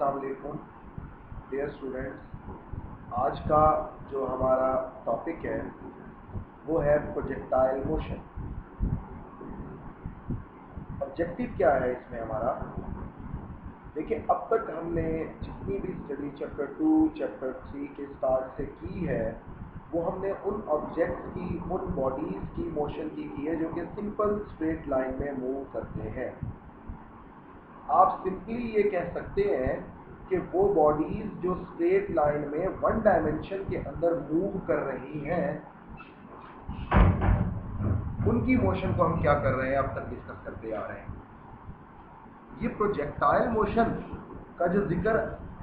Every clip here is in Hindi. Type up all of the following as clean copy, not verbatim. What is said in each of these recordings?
अस्सलाम वालेकुम डियर स्टूडेंट्स। आज का जो हमारा टॉपिक है वो है प्रोजेक्टाइल मोशन। ऑब्जेक्टिव क्या है इसमें हमारा? देखिए, अब तक हमने जितनी भी स्टडी चैप्टर 2 चैप्टर 3 के स्टार्ट से की है वो हमने उन ऑब्जेक्ट्स की, उन बॉडीज़ की मोशन की है जो कि सिंपल स्ट्रेट लाइन में मूव करते हैं। आप सिंपली ये कह सकते हैं कि वो बॉडीज जो स्ट्रेट लाइन में वन डायमेंशन के अंदर मूव कर रही हैं उनकी मोशन को हम क्या कर रहे हैं, अब तक डिस्कस करते आ रहे हैं। ये प्रोजेक्टाइल मोशन का जो जिक्र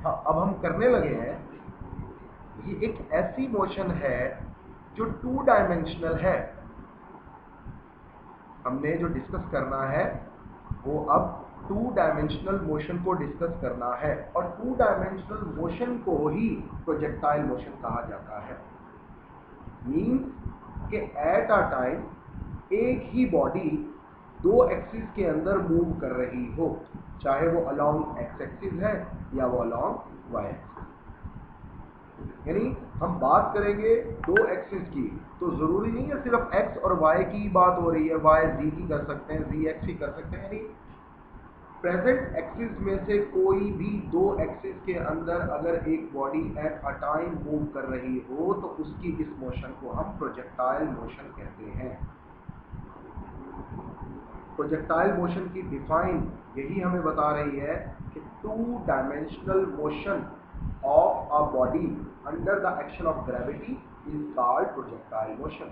अब हम करने लगे हैं, ये एक ऐसी मोशन है जो टू डायमेंशनल है। हमने जो डिस्कस करना है वो अब टू डायमेंशनल मोशन को डिस्कस करना है, और टू डायमेंशनल मोशन को ही प्रोजेक्टाइल मोशन कहा जाता है। मीन्स कि एट अ टाइम एक ही बॉडी दो एक्सिस के अंदर मूव कर रही हो, चाहे वो अलोंग एक्स एक्सिस है या वो अलोंग वाई एक्सिस। यानी हम बात करेंगे दो एक्सिस की, तो जरूरी नहीं है सिर्फ एक्स और वाई की बात हो रही है, वाई जी की कर सकते हैं, जी एक्स की कर सकते हैं। यानी प्रेजेंट एक्सिस में से कोई भी दो एक्सिस के अंदर अगर एक body at a time move कर रही हो तो उसकी इस मोशन को हम प्रोजेक्टाइल मोशन कहते हैं। प्रोजेक्टाइल मोशन की डिफाइन यही हमें बता रही है कि two dimensional motion of a body under the action of gravity is called projectile motion.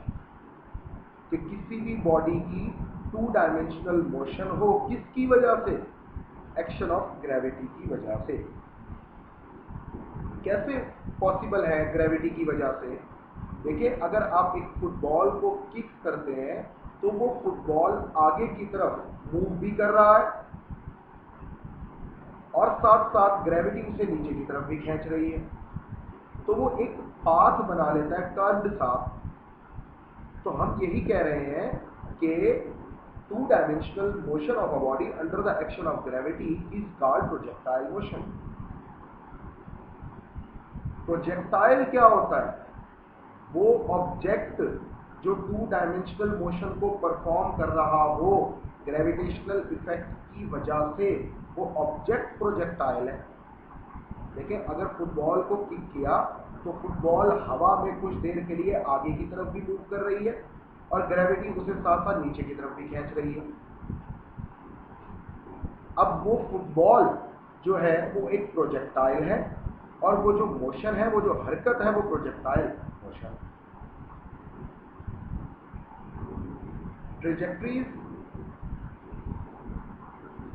कि किसी भी बॉडी की टू डायमेंशनल मोशन हो, किसकी वजह से? एक्शन ऑफ ग्रेविटी की वजह से। कैसे पॉसिबल है ग्रेविटी की वजह से? देखिए, अगर आप एक फुटबॉल को किक करते हैं तो वो फुटबॉल आगे की तरफ मूव भी कर रहा है और साथ साथ ग्रेविटी उसे नीचे की तरफ भी खींच रही है, तो वो एक पाथ बना लेता है, कर्व्ड सा। तो हम यही कह रहे हैं कि two dimensional motion of a body under the action of gravity is called projectile motion. Projectile क्या होता है? वो ऑब्जेक्ट जो टू डायमेंशनल मोशन को परफॉर्म कर रहा हो ग्रेविटेशनल इफेक्ट की वजह से, वो ऑब्जेक्ट प्रोजेक्टाइल है। देखिए, अगर फुटबॉल को किक किया तो फुटबॉल हवा में कुछ देर के लिए आगे की तरफ भी मूव कर रही है और ग्रेविटी उसे साथ साथ नीचे की तरफ भी खींच रही है। अब वो फुटबॉल जो है वो एक प्रोजेक्टाइल है, और वो जो मोशन है, वो जो हरकत है, वो प्रोजेक्टाइल मोशन। ट्रेजेक्टरीज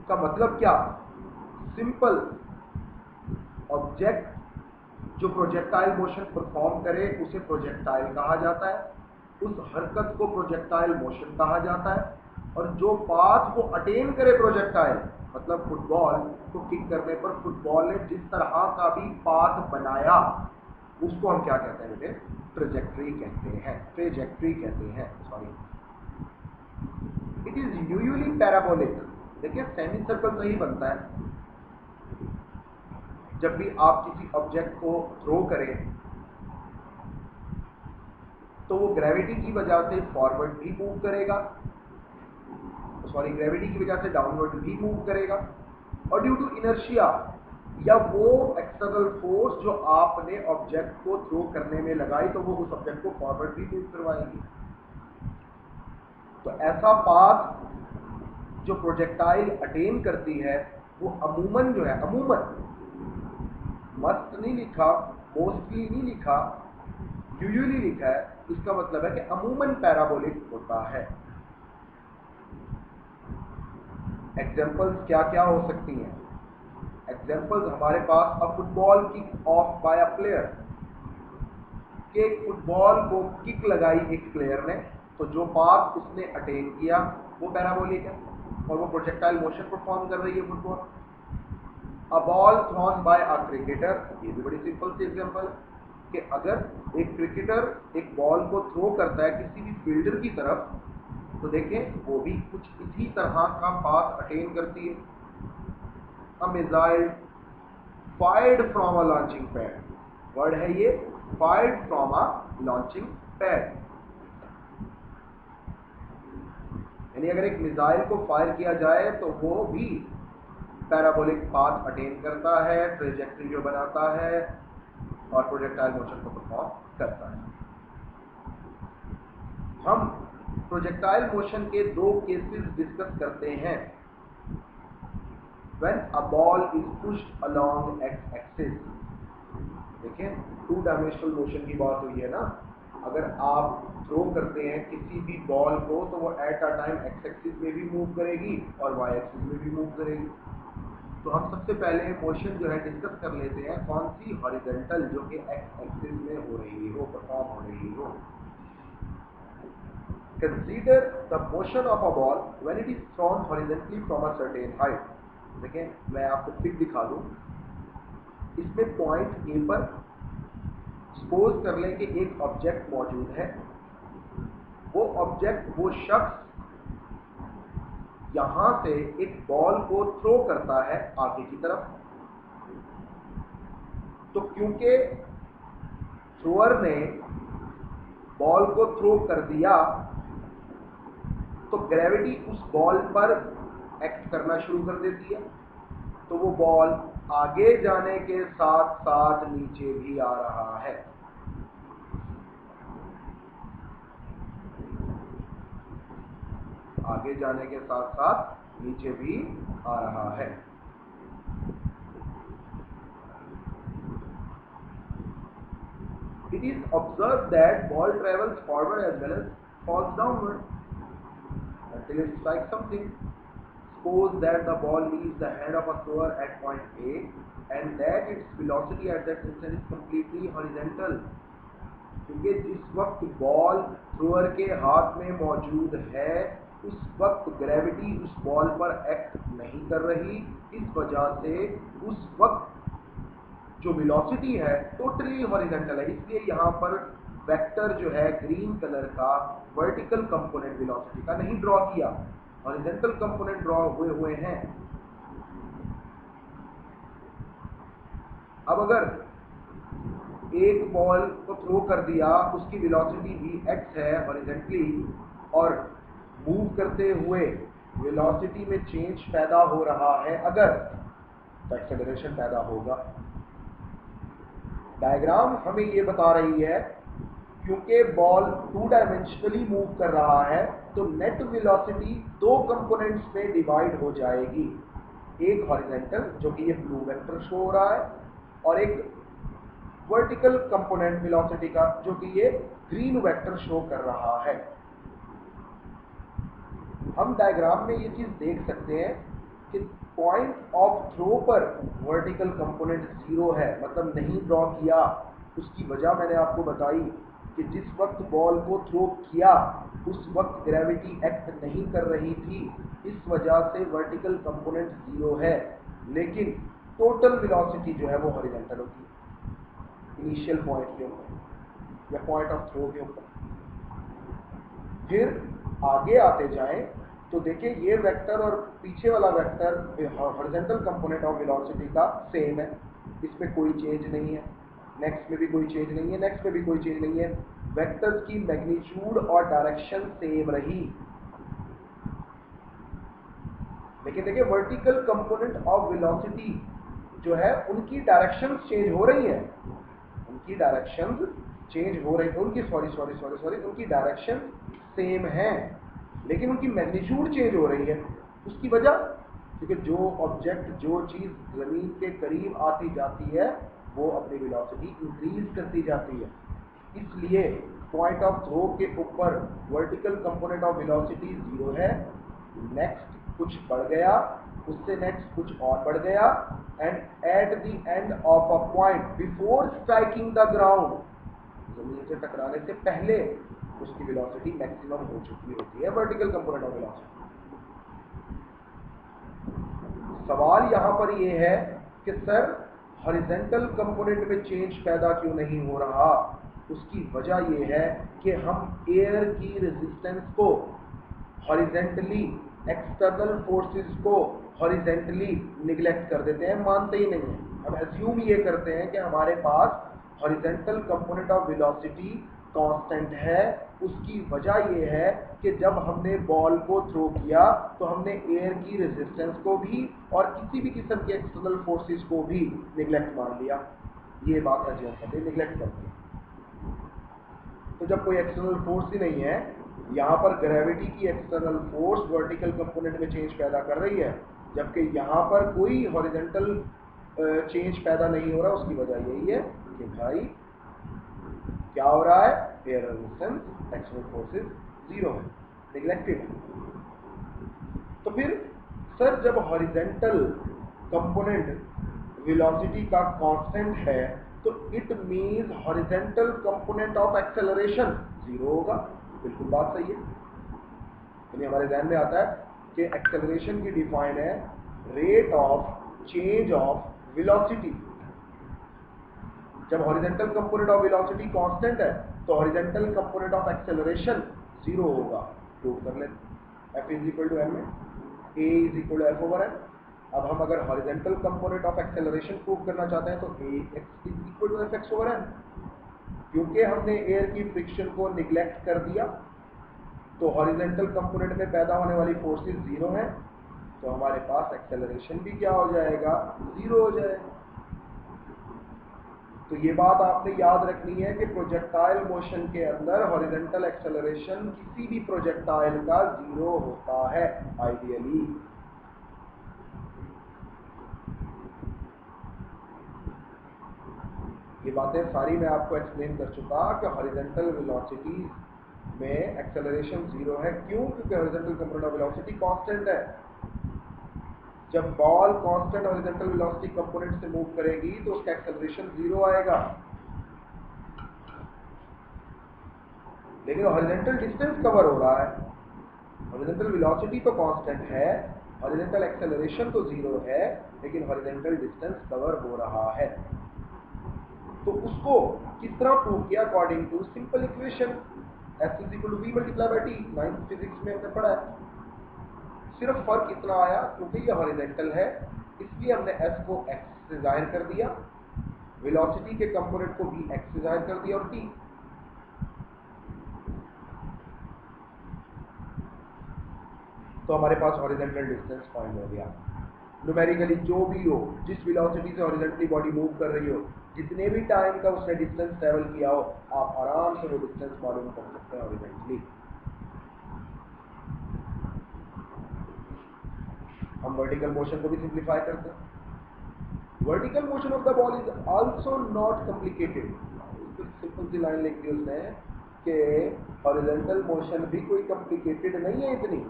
का मतलब क्या? सिंपल, ऑब्जेक्ट जो प्रोजेक्टाइल मोशन परफॉर्म करे उसे प्रोजेक्टाइल कहा जाता है, उस हरकत को प्रोजेक्टाइल मोशन कहा जाता है। और जो पाथ को अटेन करे प्रोजेक्टाइल, मतलब फुटबॉल को किक करने पर फुटबॉल ने जिस तरह का भी पाथ बनाया, उसको हम क्या कहते हैं बेटे? ट्रेजेक्टरी कहते हैं, ट्रेजेक्टरी कहते हैं, sorry. It is usually parabolic. देखिए, सेमी सर्कल सही बनता है जब भी आप किसी ऑब्जेक्ट को थ्रो करें तो वो ग्रेविटी की वजह से फॉरवर्ड भी मूव करेगा, सॉरी, ग्रेविटी की वजह से डाउनवर्ड भी मूव करेगा, और ड्यू टू इनर्शिया या वो एक्सटर्नल फोर्स जो आपने ऑब्जेक्ट को थ्रो करने में लगाई, तो वो उस ऑब्जेक्ट को फॉरवर्ड भी मूव करवाएगी। तो ऐसा पाथ जो प्रोजेक्टाइल अटेन करती है वो अमूमन जो है, अमूमन, मस्ट नहीं लिखा, मोस्टली नहीं लिखा, यूजुअली लिखा है, इसका मतलब है कि अमूमन पैराबोलिक होता है। एग्जाम्पल्स क्या क्या हो सकती हैं? एग्जाम्पल्स हमारे पास, a football kick off by a player, कि एक फुटबॉल को किक लगाई एक प्लेयर ने, तो जो पाथ उसने अटेन किया वो पैराबोलिक है और वो प्रोजेक्टाइल मोशन परफॉर्म कर रही है football. A ball thrown by a cricketer, ये भी बड़ी सिंपल सी एग्जांपल, कि अगर एक क्रिकेटर एक बॉल को थ्रो करता है किसी भी फील्डर की तरफ, तो देखें वो भी कुछ इसी तरह का पाथ अटेन करती है। A missile fired from a launching pad. Word है ये fired from a launching pad. यानी अगर एक मिसाइल को फायर किया जाए तो वो भी पैराबोलिक पाथ अटेन करता है, ट्रेजेक्ट्री जो बनाता है और प्रोजेक्टाइल मोशन को परफॉर्म करता है. हम प्रोजेक्टाइल मोशन के दो केसेस डिस्कस करते हैं. When a ball is pushed along x-axis, देखिए टू डायमेंशनल मोशन की बात हुई है ना. अगर आप थ्रो करते हैं किसी भी बॉल को तो वो at a time x axis में भी मूव करेगी और वाई एक्सिस में भी मूव करेगी. तो हम सबसे पहले मोशन जो है डिस्कस कर लेते हैं कौन सी हॉरिजॉन्टल जो कि एक्स एक्सिस में हो रही हो, परफॉर्म हो रही हो. Consider the motion of a ball when it is thrown horizontally from a certain height. देखिए मैं आपको फिर दिखा दूं. इसमें पॉइंट ए पर सपोज कर लें कि एक ऑब्जेक्ट मौजूद है. वो ऑब्जेक्ट, वो शख्स यहां से एक बॉल को थ्रो करता है आगे की तरफ. तो क्योंकि थ्रोअर ने बॉल को थ्रो कर दिया तो ग्रेविटी उस बॉल पर एक्ट करना शुरू कर देती है. तो वो बॉल आगे जाने के साथ साथ नीचे भी आ रहा है. आगे जाने के साथ साथ नीचे भी आ रहा है. It is observed that ball travels forward as well as falls downward until it strikes something. Suppose that the ball leaves the hand of a thrower at point A and that its velocity at that instant is completely horizontal. क्योंकि जिस वक्त बॉल थ्रोअर के हाथ में मौजूद है उस वक्त ग्रेविटी उस बॉल पर एक्ट नहीं कर रही. इस वजह से उस वक्त जो वेलोसिटी है टोटली हॉरिजॉन्टल है. इसलिए यहाँ पर वेक्टर जो है ग्रीन कलर का वर्टिकल कंपोनेंट वेलोसिटी का नहीं ड्रॉ किया, हॉरिजॉन्टल कंपोनेंट ड्रॉ हुए हैं. अब अगर एक बॉल को थ्रो कर दिया, उसकी वेलोसिटी भी x है हॉरिजॉन्टली और मूव करते हुए वेलोसिटी में चेंज पैदा हो रहा है, अगर तो एक्सेलरेशन पैदा होगा. डायग्राम हमें ये बता रही है क्योंकि बॉल टू डायमेंशनली मूव कर रहा है तो नेट वेलोसिटी दो कंपोनेंट्स में डिवाइड हो जाएगी. एक हॉरिजॉन्टल जो कि ये ब्लू वेक्टर शो हो रहा है और एक वर्टिकल कंपोनेंट वेलोसिटी का जो कि ये ग्रीन वेक्टर शो कर रहा है. हम डायग्राम में ये चीज देख सकते हैं कि पॉइंट ऑफ थ्रो पर वर्टिकल कंपोनेंट 0 है, मतलब नहीं ड्रॉ किया. उसकी वजह मैंने आपको बताई कि जिस वक्त बॉल को थ्रो किया उस वक्त ग्रेविटी एक्ट नहीं कर रही थी. इस वजह से वर्टिकल कंपोनेंट 0 है, लेकिन टोटल वेलोसिटी जो है वो हॉरिजॉन्टल होगी इनिशियल पॉइंट के ऊपर या पॉइंट ऑफ थ्रो के ऊपर. फिर आगे आते जाएं तो देखिए ये वेक्टर और पीछे वाला vector horizontal component of velocity का सेम है. इसमें कोई चेंज नहीं है. नेक्स्ट में भी कोई चेंज नहीं है, नेक्स्ट में भी कोई चेंज नहीं है. वेक्टर्स की मैग्नीट्यूड और डायरेक्शन सेम रही, लेकिन देखिए वर्टिकल कंपोनेंट ऑफ वेलोसिटी जो है उनकी डायरेक्शन चेंज हो रही है. उनकी डायरेक्शन चेंज हो रही है, उनकी उनकी डायरेक्शन सेम है लेकिन उनकी मैग्नीट्यूड चेंज हो रही है. उसकी वजह क्योंकि जो ऑब्जेक्ट, जो चीज जमीन के करीब आती जाती है वो अपनी वेलोसिटी इंक्रीज करती जाती है. इसलिए पॉइंट ऑफ थ्रो के ऊपर वर्टिकल कंपोनेंट ऑफ वेलोसिटी 0 है. नेक्स्ट कुछ बढ़ गया, उससे नेक्स्ट कुछ और बढ़ गया and at the end of a point before striking the ground, जमीन से टकराने से पहले उसकी वेलोसिटी मैक्सिमम हो चुकी होती है, वर्टिकल कंपोनेंट ऑफ वेलोसिटी. सवाल यहां पर ये है कि सर हॉरिजॉन्टल कंपोनेंट में चेंज पैदा क्यों नहीं हो रहा. उसकी वजह यह है कि हम एयर की रेजिस्टेंस को हॉरिजॉन्टली एक्सटर्नल फोर्सेस को हॉरिजेंटली निगलेक्ट कर देते हैं, मानते ही नहीं है। हम एज्यूम ये करते हैं कि हमारे पास horizontal component of velocity constant है। उसकी वजह ये है कि जब हमने बॉल को थ्रो किया तो हमने एयर की रेजिस्टेंस को भी और किसी भी किस्म के एक्सटर्नल फोर्सेस को भी निगलेक्ट मान लिया। ये बात एज्यूम करते हैं, निगलेक्ट करते हैं। तो जब कोई एक्सटर्नल फोर्स ही नहीं है, यहाँ पर ग्रेविटी की एक्सटर्नल फोर्स वर्टिकल कंपोनेंट में चेंज पैदा कर रही है, जबकि यहाँ पर कोई हॉरिजॉन्टल चेंज पैदा नहीं हो रहा। उसकी वजह यही है कि भाई क्या हो रहा है, air resistance external forces zero है, निगलेक्टेड है। तो फिर सर जब हॉरिजॉन्टल कंपोनेंट वेलोसिटी का कांस्टेंट है तो it means horizontal component of acceleration zero होगा। बिल्कुल बात सही है। यानी हमारे ध्यान में आता है कि एक्सेलरेशन की डिफाइन है rate of change of velocity. जब horizontal component of velocity constant है तो horizontal component of acceleration zero होगा। प्रूव कर लेते। F is equal to M में A is equal to F over M. अब हम अगर horizontal component of acceleration prove करना चाहते हैं तो Ax is equal to F X over M. क्योंकि हमने एयर की फ्रिक्शन को निगलेक्ट कर दिया तो हॉरिजॉन्टल कंपोनेंट में पैदा होने वाली फोर्सेस जीरो है, तो हमारे पास एक्सेलरेशन भी क्या हो जाएगा, जीरो हो जाएगा। तो ये बात आपने याद रखनी है कि प्रोजेक्टाइल मोशन के अंदर हॉरिजॉन्टल एक्सेलरेशन किसी भी प्रोजेक्टाइल का जीरो होता है आइडियली। ये बातें सारी मैं आपको एक्सप्लेन कर चुका कि हॉरिजॉन्टल वेलोसिटी में एक्सेलरेशन जीरो है। क्यों? क्योंकि horizontal component of velocity constant है। जब ball constant horizontal velocity component से मूव करेगी तो उसका एक्सेलरेशन जीरो आएगा। लेकिन हॉरिजॉन्टल डिस्टेंस कवर हो रहा है, हॉरिजॉन्टल वेलोसिटी तो कांस्टेंट है, हॉरिजॉन्टल एक्सेलरेशन तो जीरो है, लेकिन हॉरिजॉन्टल डिस्टेंस कवर हो रहा है। तो उसको किस तरह प्रूव किया? According to simple equation S is equal to V multiply by T। 9th physics में हमने पढ़ा है। सिर्फ फर्क इतना आया क्योंकि ये हॉरिजॉन्टल है इसलिए हमने S को x से जाहिर कर दिया, वेलोसिटी के कंपोनेंट को भी x से जाहिर कर दिया और T। तो हमारे पास हॉरिजॉन्टल डिस्टेंस फाइंड हो गया। न्यूमेरिकली जो भी हो, जिस वेलोसिटी से हॉरिजॉन्टली बॉडी मूव कर रही हो, जितने भी टाइम का उसने डिस्टेंस ट्रेवल किया हो, आप आराम से वो डिस्टेंस मालूम कर सकते हैं हॉरिजॉन्टली। हम वर्टिकल मोशन को भी सिंप्लीफाई करते हैं। Vertical motion of the ball is also not complicated. Simple सी लाइन लिख दी उसने कि हॉरिजॉन्टल मोशन भी कोई कॉम्प्लिकेटेड नहीं है इतनी।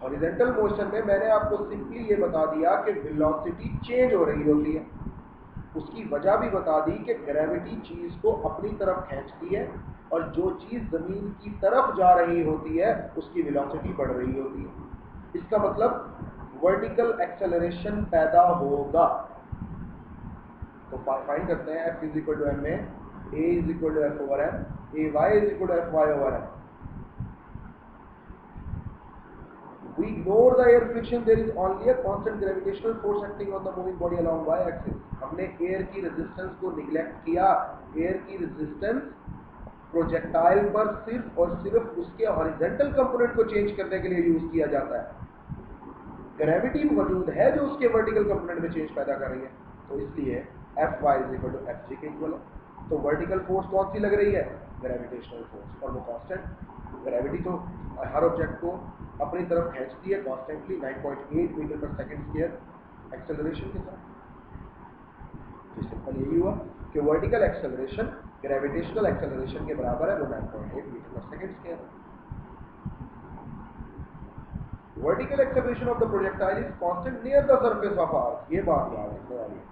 हॉरिजॉन्टल मोशन में मैंने आपको सिंपली ये बता दिया कि वेलोसिटी चेंज हो रही होती है। उसकी वजह भी बता दी कि ग्रेविटी चीज को अपनी तरफ खींचती है और जो चीज जमीन की तरफ जा रही होती है उसकी वेलोसिटी बढ़ रही होती है। इसका मतलब वर्टिकल एक्सेलरेशन पैदा होगा। तो फाइंड करते हैं F is equal to M में A is equal to F over M, A Y is equal to F Y over M. We ignore the air friction. There is only a constant gravitational force acting on the moving body along y-axis. हमने एयर की रेजिस्टेंस को निगलेक्ट किया। एयर की रेजिस्टेंस प्रोजेक्टाइल पर सिर्फ और सिर्फ उसके हॉरिजॉन्टल कंपोनेंट को चेंज करने के लिए यूज किया जाता है। ग्रेविटी मौजूद है जो उसके वर्टिकल कंपोनेंट में चेंज पैदा कर रही है। तो इसलिए F Y is equal to F G के इक्वल है। तो वर्टिकल फोर्स कौन सी लग रही है? ग्रेविटेशनल फोर्स, और वो कांस्टेंट। ग्रेविटी तो हर ऑब्जेक्ट को अपनी तरफ खींचती है कॉन्स्टेंटली 9.8 मीटर पर सेकंड स्क्वायर एक्सेलरेशन के साथ। तो सिंपल यही हुआ कि वर्टिकल एक्सेलरेशन ग्रेविटेशनल एक्सेलरेशन के बराबर है, वो 9.8 मीटर पर सेकंड स्क्वायर है। Vertical acceleration of the projectile is constant near the surface of अर्थ। ये बात याद रखने वाली है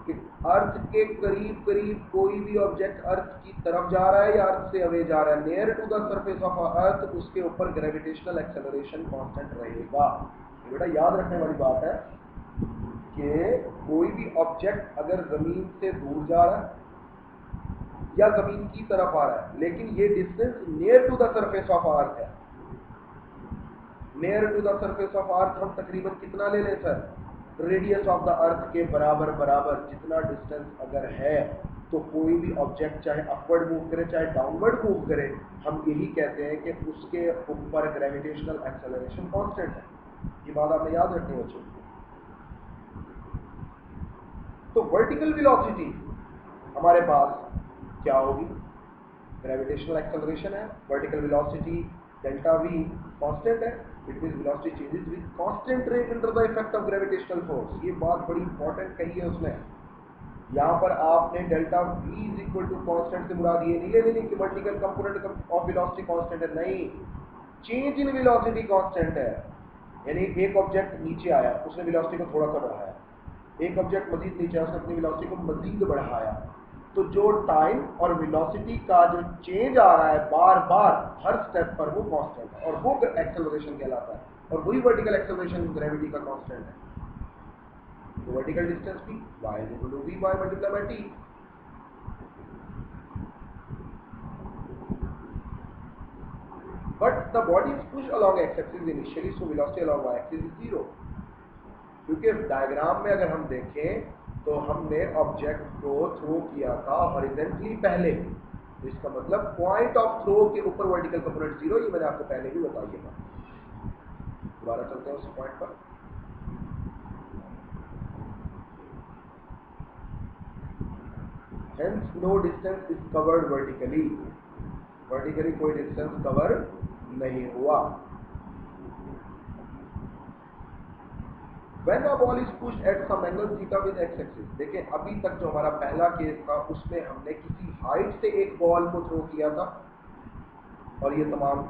कि अर्थ के करीब करीब कोई भी ऑब्जेक्ट अर्थ की तरफ जा रहा है या अर्थ से अवे जा रहा है, near to the surface of earth, उसके ऊपर ग्रेविटेशनल एक्सेलरेशन कांस्टेंट रहेगा। ये बेटा याद रखने वाली बात है कि कोई भी ऑब्जेक्ट अगर जमीन से दूर जा रहा है, या जमीन की तरफ आ रहा है, लेकिन ये distance near to the surface of earth है। Near to the surface of earth हम तकरीबन कितना ले लें sir? Radius of the earth के बराबर बराबर जितना डिस्टेंस अगर है, तो कोई भी ऑब्जेक्ट चाहे अपवर्ड मूव करे चाहे डाउनवर्ड मूव करे, हम यही कहते हैं कि उसके ऊपर ग्रेविटेशनल एक्सेलरेशन कांस्टेंट है। ये बात आपने याद रखनी बच्चों। तो वर्टिकल वेलोसिटी हमारे पास क्या होगी? ग्रेविटेशनल एक्सेलरेशन है, vertical velocity delta V constant है, it means velocity changes with constant rate under the effect of gravitational force. ये बात बड़ी इंपॉर्टेंट कही है उसने। यहाँ पर आपने delta V is equal to constant से मुराद ये नहीं ले लेनी कि vertical component of velocity constant है, नहीं, चेंज इन वेलोसिटी कांस्टेंट है। यानी एक ऑब्जेक्ट नीचे आया, उसने वेलोसिटी को थोड़ा सा बढ़ाया, एक ऑब्जेक्ट मजीद नीचे आया, उसने अपनी वेलोसिटी को मजीद बढ़ाया, तो जो टाइम और वेलोसिटी का जो चेंज आ रहा है बार बार हर स्टेप पर, वो कांस्टेंट है, और वो एक्सेलरेशन कहलाता है, और वही वर्टिकल एक्सेलरेशन ग्रेविटी का कांस्टेंट है। तो वर्टिकल डिस्टेंस भी y is equal to vy multiplied by t। But the body is pushed along x-axis initially, so velocity along y-axis is 0। क्योंकि डायग्राम में अगर हम देखें तो हमने ऑब्जेक्ट को थ्रो किया था हॉरिजॉन्टली पहले, तो इसका मतलब पॉइंट ऑफ थ्रो के ऊपर वर्टिकल कंपोनेंट 0। ये मैंने आपको पहले भी बताइएगा। दोबारा चलते हैं उस पॉइंट पर। Hence no distance is covered vertically। Vertically कोई डिस्टेंस कवर नहीं हुआ। When a ball is pushed at some angle theta with x-axis, देखिए अभी तक जो हमारा पहला केस था उसमें हमने किसी हाइट से एक बॉल को थ्रो किया था, और ये तमाम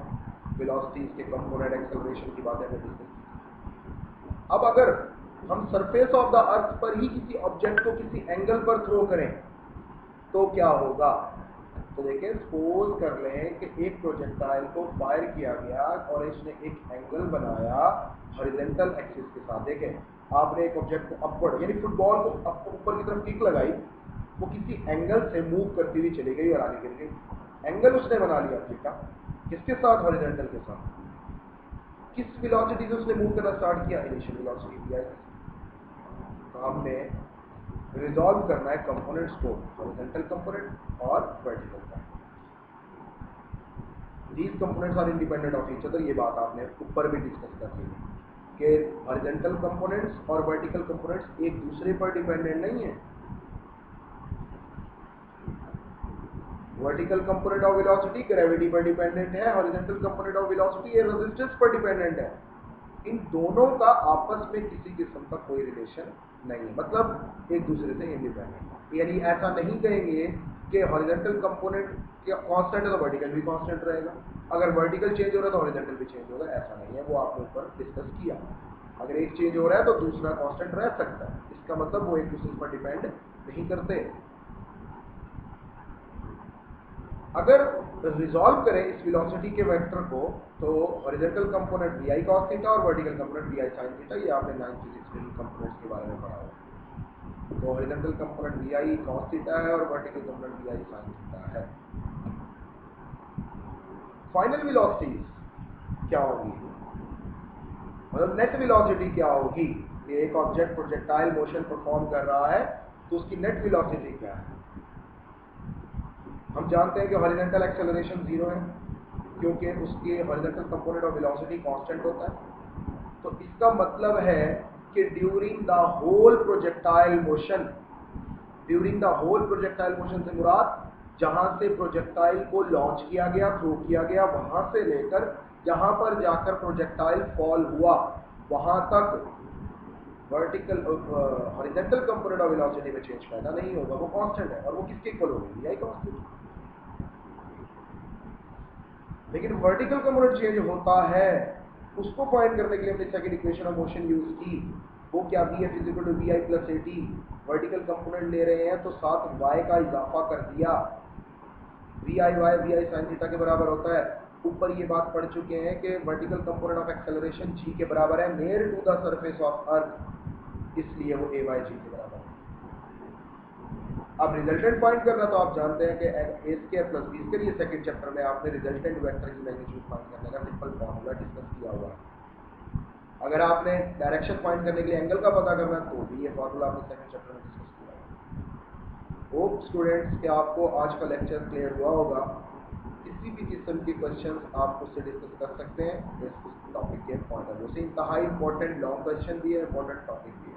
वेलोसिटीज के कंपोनेंट एक्सेलरेशन की बातें हमने डिस्कस की। अब अगर हम सरफेस ऑफ द अर्थ पर ही किसी ऑब्जेक्ट को किसी एंगल पर थ्रो करें तो क्या होगा? तो देखिए, सपोज कर लें कि एक प्रोजेक्टाइल को फायर किया गया और इसने एक एंगल बनाया हॉरिजॉन्टल एक्सिस के साथ। देखें, आपने एक ऑब्जेक्ट को अपवर्ड यानी फुटबॉल को ऊपर की तरफ किक लगाई, वो किसी एंगल से मूव करती हुई चली गई और आगे गिर गई। एंगल उसने बना लिया थीटा, किसके साथ? हॉरिजॉन्टल के साथ। किस वेलोसिटी से उसने मूव करना स्टार्ट किया? Initial velocity v. तो हमने रिजॉल्व करना है कंपोनेंट्स को, हॉरिजॉन्टल कंपोनेंट और vertical component. These components are independent of each other. ये बात आपने ऊपर भी डिस्कस कर ली कि हॉरिजॉन्टल कंपोनेंट्स और वर्टिकल कंपोनेंट्स एक दूसरे पर डिपेंडेंट नहीं है। Vertical component of velocity gravity पर डिपेंडेंट है, horizontal component of velocity resistance पर डिपेंडेंट है। इन दोनों का आपस में किसी किस्म का कोई रिलेशन नहीं है, मतलब एक दूसरे से इंडिपेंडेंट। यानी ऐसा नहीं कहेंगे कि हॉरिजॉन्टल कंपोनेंट कांस्टेंट है तो वर्टिकल भी कांस्टेंट रहेगा, अगर वर्टिकल चेंज हो रहा है तो हॉरिजॉन्टल भी चेंज होगा, ऐसा नहीं है। वो आपने ऊपर डिस्कस किया। अगर एक चेंज हो रहा है तो दूसरा कांस्टेंट रह सकता है, इसका मतलब वो एक दूसरे पर डिपेंड नहीं करते। अगर रिजॉल्व करें इस वेलोसिटी के वेक्टर को, तो horizontal component vi cos theta और vertical component vi sin theta, ये आपने 9th फिजिक्स में कंपोनेंट्स के बारे में पढ़ा है। तो horizontal component vi cos theta है और vertical component vi sin theta है। फाइनल वेलोसिटीज क्या होगी, मतलब नेट वेलोसिटी क्या होगी? ये एक ऑब्जेक्ट प्रोजेक्टाइल मोशन परफॉर्म कर रहा है तो उसकी नेट वेलोसिटी क्या है? हम जानते हैं कि हॉरिजॉन्टल एक्सेलरेशन 0 है, क्योंकि उसके horizontal component of velocity constant होता है। तो इसका मतलब है कि during the whole projectile motion, during the whole projectile motion से मुराद जहां से प्रोजेक्टाइल को लॉन्च किया गया, थ्रो किया गया, वहां से लेकर जहां पर जाकर प्रोजेक्टाइल फॉल हुआ, वहां तक vertical horizontal component of velocity में चेंज पैदा नहीं होगा, वो कांस्टेंट है। और वो किसके इक्वल होगी? vi cos थीटा। लेकिन वर्टिकल कंपोनेंट चेंज होता है, उसको फाइंड करने के लिए हमने second equation of motion use की। वो क्या? vf is equal to vi plus at। Vertical component ले रहे हैं तो साथ y का इजाफा कर दिया, vi sin थीटा के बराबर होता है। ऊपर ये बात पढ़ चुके हैं कि vertical component of acceleration g के बराबर है near to the surface of earth, इसलिए वो a by g के बराबर है। अब रिजल्टेंट फाइंड करना तो आप जानते हैं कि ए स्क्वायर प्लस बी स्क्वायर, ये सेकंड चैप्टर में आपने रिजल्टेंट वेक्टर की मैग्नीट्यूड फाइंड करने का सिंपल फॉर्मूला डिस्कस किया हुआ है। अगर आपने डायरेक्शन फाइंड करने के लिए एंगल का पता करना है तो भी ये फॉर्मूला आपने सेकंड चैप्टर में डिस्कस किया है। होप स्टूडेंट्स कि आपको आज का लेक्चर क्लियर हुआ होगा। किसी भी किस्म के क्वेश्चंस आप उससे डिस्कस कर सकते हैं इस टॉपिक के पॉइंट ऑफ व्यू से। इंतहाई इंपॉर्टेंट लॉन्ग क्वेश्चन भी है, इंपॉर्टेंट टॉपिक भी है।